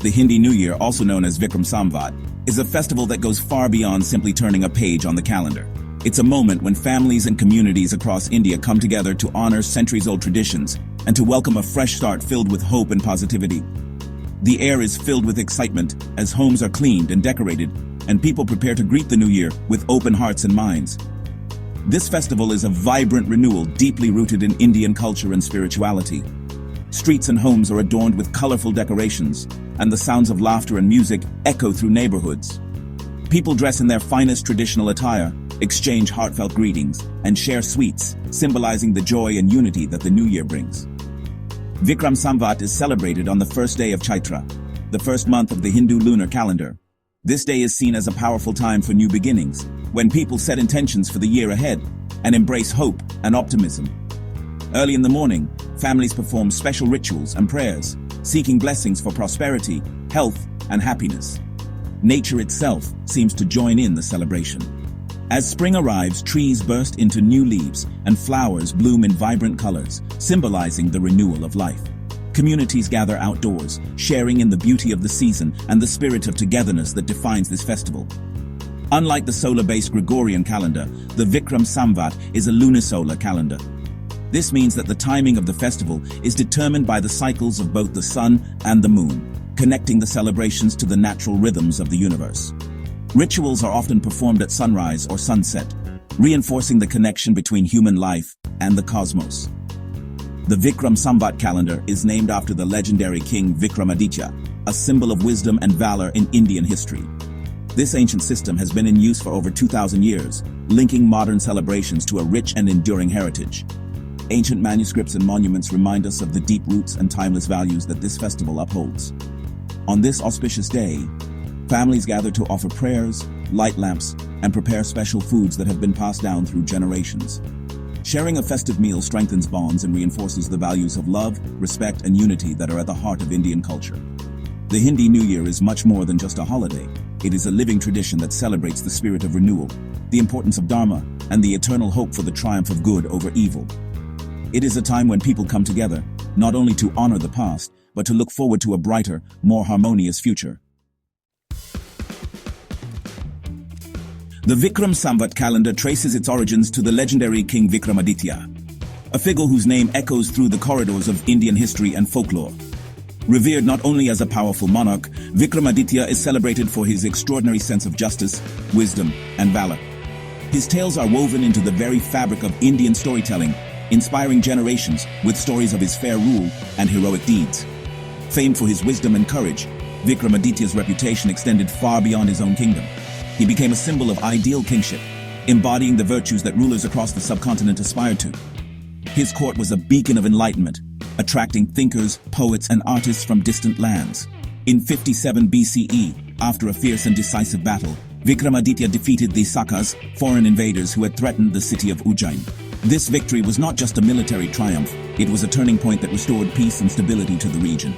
The Hindi New Year, also known as Vikram Samvat, is a festival that goes far beyond simply turning a page on the calendar. It's a moment when families and communities across India come together to honor centuries-old traditions and to welcome a fresh start filled with hope and positivity. The air is filled with excitement as homes are cleaned and decorated, and people prepare to greet the new year with open hearts and minds. This festival is a vibrant renewal deeply rooted in Indian culture and spirituality. Streets and homes are adorned with colorful decorations, and the sounds of laughter and music echo through neighborhoods. People dress in their finest traditional attire, exchange heartfelt greetings, and share sweets, symbolizing the joy and unity that the new year brings. Vikram Samvat is celebrated on the first day of Chaitra, the first month of the Hindu lunar calendar. This day is seen as a powerful time for new beginnings, when people set intentions for the year ahead and embrace hope and optimism. Early in the morning, families perform special rituals and prayers, seeking blessings for prosperity, health, and happiness. Nature itself seems to join in the celebration. As spring arrives, trees burst into new leaves and flowers bloom in vibrant colors, symbolizing the renewal of life. Communities gather outdoors, sharing in the beauty of the season and the spirit of togetherness that defines this festival. Unlike the solar-based Gregorian calendar, the Vikram Samvat is a lunisolar calendar. This means that the timing of the festival is determined by the cycles of both the sun and the moon, connecting the celebrations to the natural rhythms of the universe. Rituals are often performed at sunrise or sunset, reinforcing the connection between human life and the cosmos. The Vikram Samvat calendar is named after the legendary king Vikramaditya, a symbol of wisdom and valor in Indian history. This ancient system has been in use for over 2,000 years, linking modern celebrations to a rich and enduring heritage. Ancient manuscripts and monuments remind us of the deep roots and timeless values that this festival upholds. On this auspicious day, families gather to offer prayers, light lamps, and prepare special foods that have been passed down through generations. Sharing a festive meal strengthens bonds and reinforces the values of love, respect, and unity that are at the heart of Indian culture. The Hindi New Year is much more than just a holiday. It is a living tradition that celebrates the spirit of renewal, the importance of Dharma, and the eternal hope for the triumph of good over evil. It is a time when people come together, not only to honor the past, but to look forward to a brighter, more harmonious future. The Vikram Samvat calendar traces its origins to the legendary King Vikramaditya, a figure whose name echoes through the corridors of Indian history and folklore. Revered not only as a powerful monarch, Vikramaditya is celebrated for his extraordinary sense of justice, wisdom, and valor. His tales are woven into the very fabric of Indian storytelling, inspiring generations with stories of his fair rule and heroic deeds. Famed for his wisdom and courage, Vikramaditya's reputation extended far beyond his own kingdom. He became a symbol of ideal kingship, embodying the virtues that rulers across the subcontinent aspired to. His court was a beacon of enlightenment, attracting thinkers, poets, and artists from distant lands. In 57 BCE, after a fierce and decisive battle, Vikramaditya defeated the Sakas, foreign invaders who had threatened the city of Ujjain. This victory was not just a military triumph, it was a turning point that restored peace and stability to the region.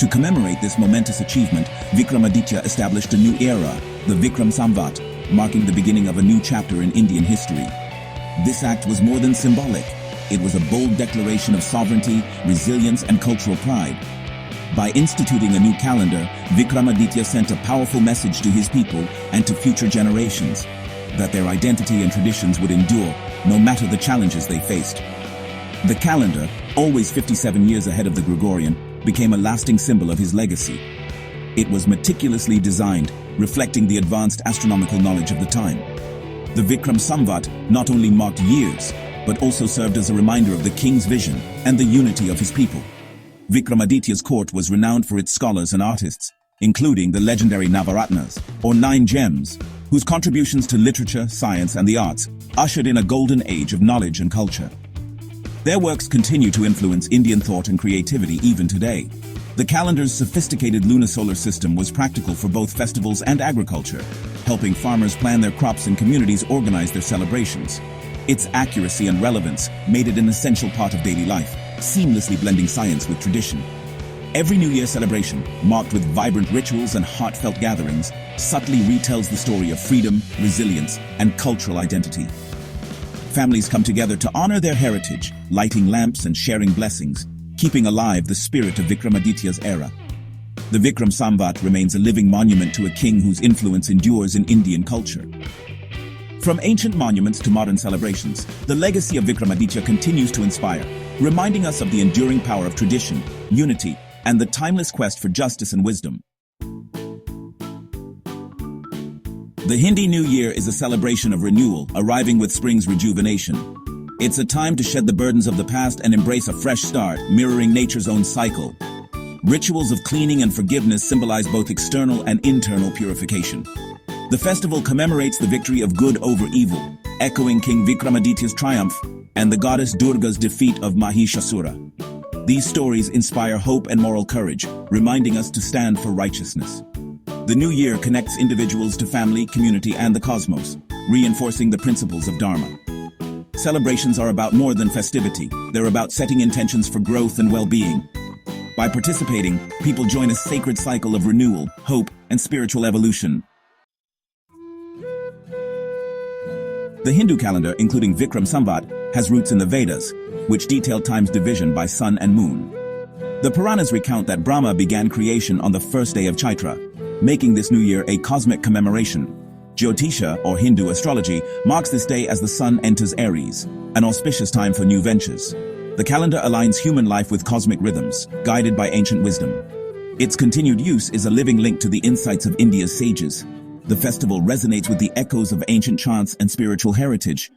To commemorate this momentous achievement, Vikramaditya established a new era, the Vikram Samvat, marking the beginning of a new chapter in Indian history. This act was more than symbolic. It was a bold declaration of sovereignty, resilience, and cultural pride. By instituting a new calendar, Vikramaditya sent a powerful message to his people and to future generations, that their identity and traditions would endure no matter the challenges they faced. The calendar, always 57 years ahead of the Gregorian, became a lasting symbol of his legacy. It was meticulously designed, reflecting the advanced astronomical knowledge of the time. The Vikram Samvat not only marked years, but also served as a reminder of the king's vision and the unity of his people. Vikramaditya's court was renowned for its scholars and artists, including the legendary Navaratnas, or 9 gems, whose contributions to literature, science, and the arts ushered in a golden age of knowledge and culture. Their works continue to influence Indian thought and creativity even today. The calendar's sophisticated lunisolar system was practical for both festivals and agriculture, helping farmers plan their crops and communities organize their celebrations. Its accuracy and relevance made it an essential part of daily life, seamlessly blending science with tradition. Every New Year celebration, marked with vibrant rituals and heartfelt gatherings, subtly retells the story of freedom, resilience, and cultural identity. Families come together to honor their heritage, lighting lamps and sharing blessings, keeping alive the spirit of Vikramaditya's era. the Vikram Samvat remains a living monument to a king whose influence endures in Indian culture. From ancient monuments to modern celebrations, the legacy of Vikramaditya continues to inspire, reminding us of the enduring power of tradition, unity, and the timeless quest for justice and wisdom. The Hindi New Year is a celebration of renewal, arriving with spring's rejuvenation. It's a time to shed the burdens of the past and embrace a fresh start, mirroring nature's own cycle. Rituals of cleaning and forgiveness symbolize both external and internal purification. The festival commemorates the victory of good over evil, echoing King Vikramaditya's triumph and the goddess Durga's defeat of Mahishasura. These stories inspire hope and moral courage, reminding us to stand for righteousness. The new year connects individuals to family, community, and the cosmos, reinforcing the principles of Dharma. Celebrations are about more than festivity. They're about setting intentions for growth and well-being. By participating, people join a sacred cycle of renewal, hope, and spiritual evolution. The Hindu calendar, including Vikram Samvat, has roots in the Vedas, which detail time's division by sun and moon. The Puranas recount that Brahma began creation on the first day of Chaitra, making this new year a cosmic commemoration. Jyotisha, or Hindu astrology, marks this day as the sun enters Aries, an auspicious time for new ventures. The calendar aligns human life with cosmic rhythms, guided by ancient wisdom. Its continued use is a living link to the insights of India's sages. The festival resonates with the echoes of ancient chants and spiritual heritage.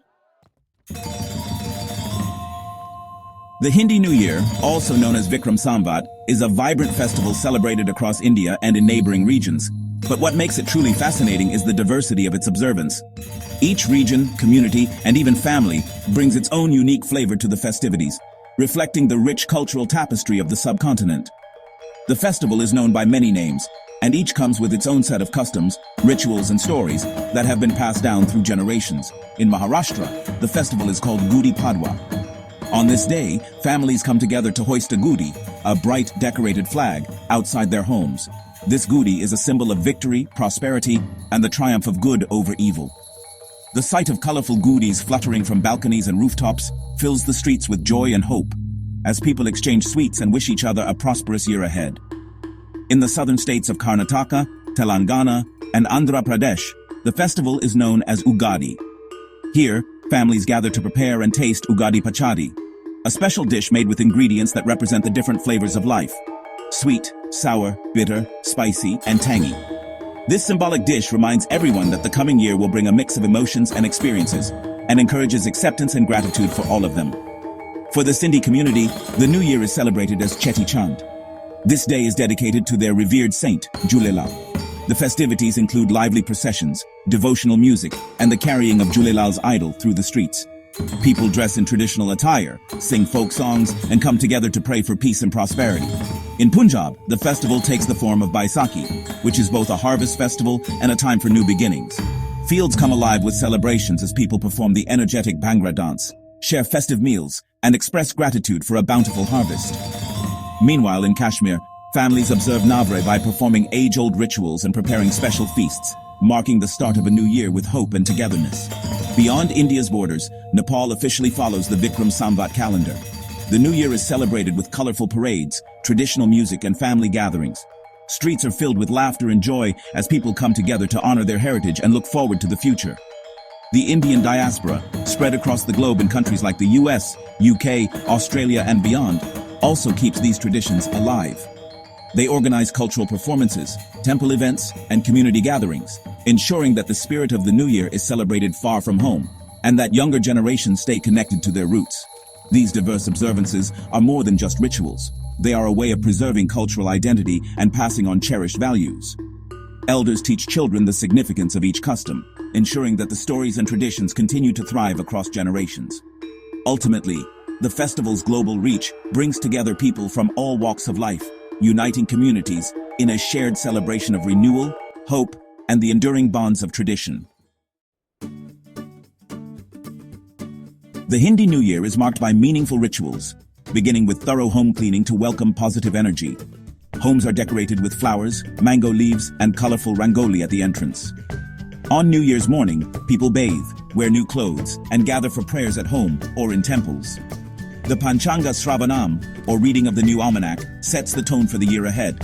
The Hindi New Year, also known as Vikram Samvat, is a vibrant festival celebrated across India and in neighboring regions. But what makes it truly fascinating is the diversity of its observance. Each region, community, and even family brings its own unique flavor to the festivities, reflecting the rich cultural tapestry of the subcontinent. The festival is known by many names, and each comes with its own set of customs, rituals, and stories that have been passed down through generations. In Maharashtra, the festival is called Gudi Padwa. On this day, families come together to hoist a gudi, a bright decorated flag, outside their homes. This gudi is a symbol of victory, prosperity, and the triumph of good over evil. The sight of colorful gudis fluttering from balconies and rooftops fills the streets with joy and hope, as people exchange sweets and wish each other a prosperous year ahead. In the southern states of Karnataka, Telangana, and Andhra Pradesh, the festival is known as Ugadi. Here, families gather to prepare and taste Ugadi Pachadi, a special dish made with ingredients that represent the different flavors of life: sweet, sour, bitter, spicy, and tangy. This symbolic dish reminds everyone that the coming year will bring a mix of emotions and experiences, and encourages acceptance and gratitude for all of them. For the Sindhi community, the new year is celebrated as Cheti Chand. This day is dedicated to their revered saint, Jhulelal. The festivities include lively processions, devotional music, and the carrying of Jhulelal's idol through the streets. People dress in traditional attire, sing folk songs, and come together to pray for peace and prosperity. In Punjab, the festival takes the form of Baisakhi, which is both a harvest festival and a time for new beginnings. Fields come alive with celebrations as people perform the energetic Bhangra dance, share festive meals, and express gratitude for a bountiful harvest. Meanwhile, in Kashmir, families observe Navratri by performing age-old rituals and preparing special feasts, marking the start of a new year with hope and togetherness. Beyond India's borders, Nepal officially follows the Vikram Samvat calendar. The new year is celebrated with colorful parades, traditional music, and family gatherings. Streets are filled with laughter and joy as people come together to honor their heritage and look forward to the future. The Indian diaspora, spread across the globe in countries like the US, UK, Australia, and beyond, also keeps these traditions alive. They organize cultural performances, temple events, and community gatherings, ensuring that the spirit of the new year is celebrated far from home, and that younger generations stay connected to their roots. These diverse observances are more than just rituals. They are a way of preserving cultural identity and passing on cherished values. Elders teach children the significance of each custom, ensuring that the stories and traditions continue to thrive across generations. Ultimately, the festival's global reach brings together people from all walks of life, uniting communities in a shared celebration of renewal, hope, and the enduring bonds of tradition. The Hindi New Year is marked by meaningful rituals, beginning with thorough home cleaning to welcome positive energy. Homes are decorated with flowers, mango leaves, and colorful rangoli at the entrance. On New Year's morning, people bathe, wear new clothes, and gather for prayers at home or in temples. The Panchanga Sravanam, or reading of the new almanac, sets the tone for the year ahead.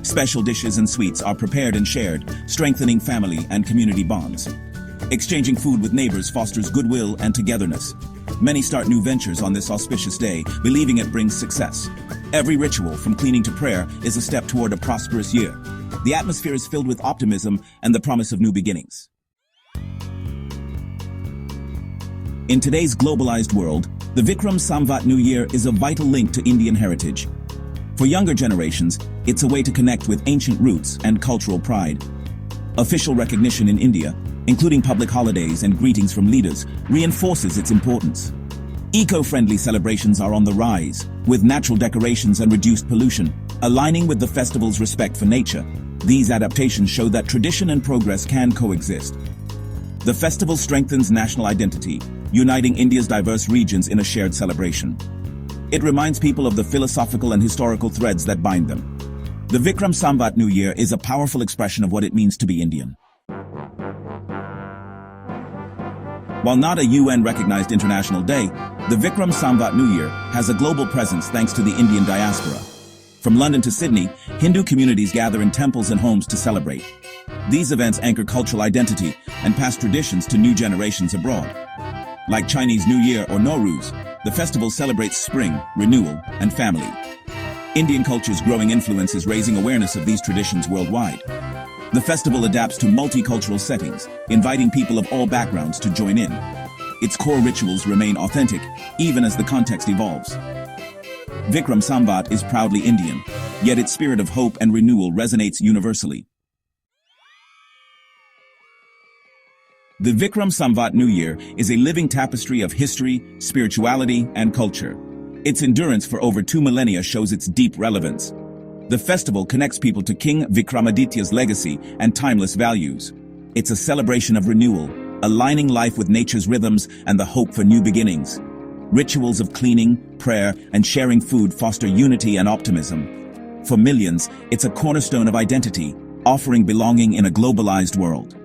Special dishes and sweets are prepared and shared, strengthening family and community bonds. Exchanging food with neighbors fosters goodwill and togetherness. Many start new ventures on this auspicious day, believing it brings success. Every ritual, from cleaning to prayer, is a step toward a prosperous year. The atmosphere is filled with optimism and the promise of new beginnings. In today's globalized world, the Vikram Samvat New Year is a vital link to Indian heritage. For younger generations, it's a way to connect with ancient roots and cultural pride. Official recognition in India, including public holidays and greetings from leaders, reinforces its importance. Eco-friendly celebrations are on the rise, with natural decorations and reduced pollution, aligning with the festival's respect for nature. These adaptations show that tradition and progress can coexist. The festival strengthens national identity, uniting India's diverse regions in a shared celebration. It reminds people of the philosophical and historical threads that bind them. The Vikram Samvat New Year is a powerful expression of what it means to be Indian. While not a UN-recognized international day, the Vikram Samvat New Year has a global presence thanks to the Indian diaspora. From London to Sydney, Hindu communities gather in temples and homes to celebrate. These events anchor cultural identity and pass traditions to new generations abroad. Like Chinese New Year or Nowruz, the festival celebrates spring, renewal, and family. Indian culture's growing influence is raising awareness of these traditions worldwide. The festival adapts to multicultural settings, inviting people of all backgrounds to join in. Its core rituals remain authentic, even as the context evolves. Vikram Samvat is proudly Indian, yet its spirit of hope and renewal resonates universally. The Vikram Samvat New Year is a living tapestry of history, spirituality, and culture. Its endurance for over 2 millennia shows its deep relevance. The festival connects people to King Vikramaditya's legacy and timeless values. It's a celebration of renewal, aligning life with nature's rhythms and the hope for new beginnings. Rituals of cleaning, prayer, and sharing food foster unity and optimism. For millions, it's a cornerstone of identity, offering belonging in a globalized world.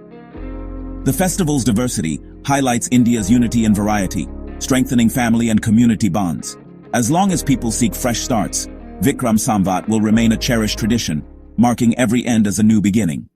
The festival's diversity highlights India's unity and variety, strengthening family and community bonds. As long as people seek fresh starts, Vikram Samvat will remain a cherished tradition, marking every end as a new beginning.